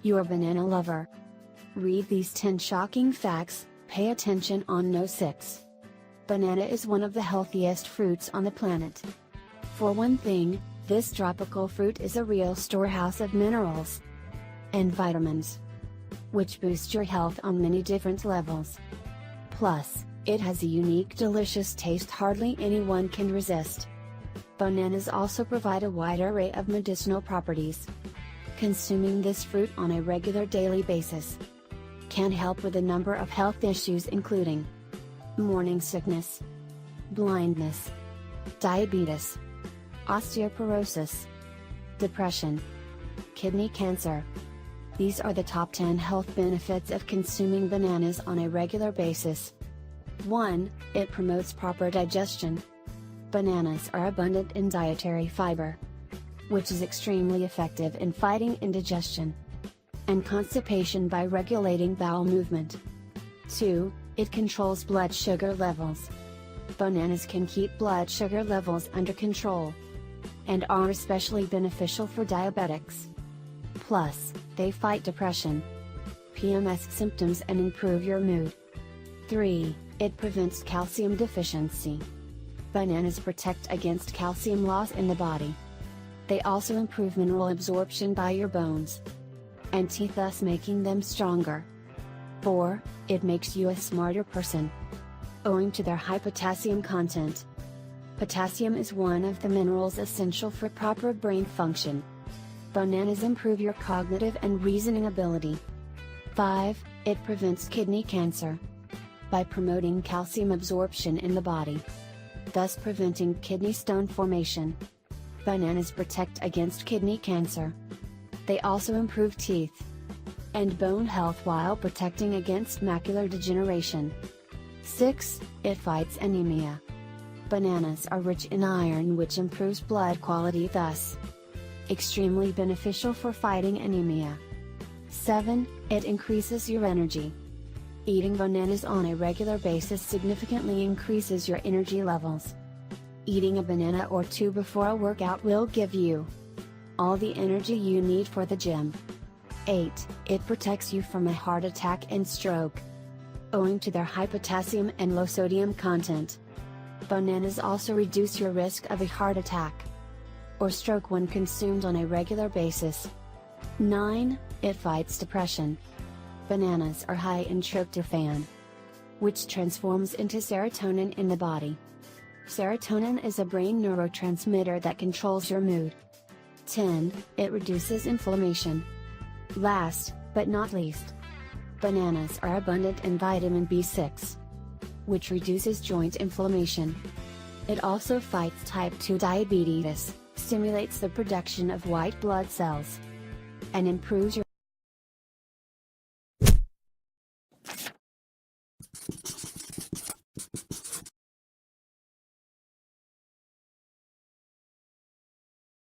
You're a banana lover. Read these 10 shocking facts, pay attention on No. 6. Banana is one of the healthiest fruits on the planet. For one thing, this tropical fruit is a real storehouse of minerals and vitamins, which boost your health on many different levels. Plus, it has a unique delicious taste hardly anyone can resist. Bananas also provide a wide array of medicinal properties. Consuming this fruit on a regular daily basis can help with a number of health issues including morning sickness, blindness, diabetes, osteoporosis, depression, kidney cancer. These are the top 10 health benefits of consuming bananas on a regular basis. 1. It promotes proper digestion. Bananas are abundant in dietary fiber, which is extremely effective in fighting indigestion and constipation by regulating bowel movement. 2. It controls blood sugar levels. Bananas can keep blood sugar levels under control and are especially beneficial for diabetics. Plus, they fight depression, PMS symptoms and improve your mood. 3. It prevents calcium deficiency. Bananas protect against calcium loss in the body. They also improve mineral absorption by your bones and teeth, thus making them stronger. 4. It makes you a smarter person, owing to their high potassium content. Potassium is one of the minerals essential for proper brain function. Bananas improve your cognitive and reasoning ability. 5. It prevents kidney cancer by promoting calcium absorption in the body, thus preventing kidney stone formation. Bananas protect against kidney cancer. They also improve teeth and bone health while protecting against macular degeneration. 6. It fights anemia. Bananas are rich in iron, which improves blood quality, thus extremely beneficial for fighting anemia. 7. It increases your energy. Eating bananas on a regular basis significantly increases your energy levels. Eating a banana or two before a workout will give you all the energy you need for the gym. 8. It protects you from a heart attack and stroke, owing to their high potassium and low sodium content. Bananas also reduce your risk of a heart attack or stroke when consumed on a regular basis. 9. It fights depression. Bananas are high in tryptophan, which transforms into serotonin in the body. Serotonin is a brain neurotransmitter that controls your mood. 10. It reduces inflammation. Last, but not least, bananas are abundant in vitamin B6, which reduces joint inflammation. It also fights type 2 diabetes, stimulates the production of white blood cells, and improves your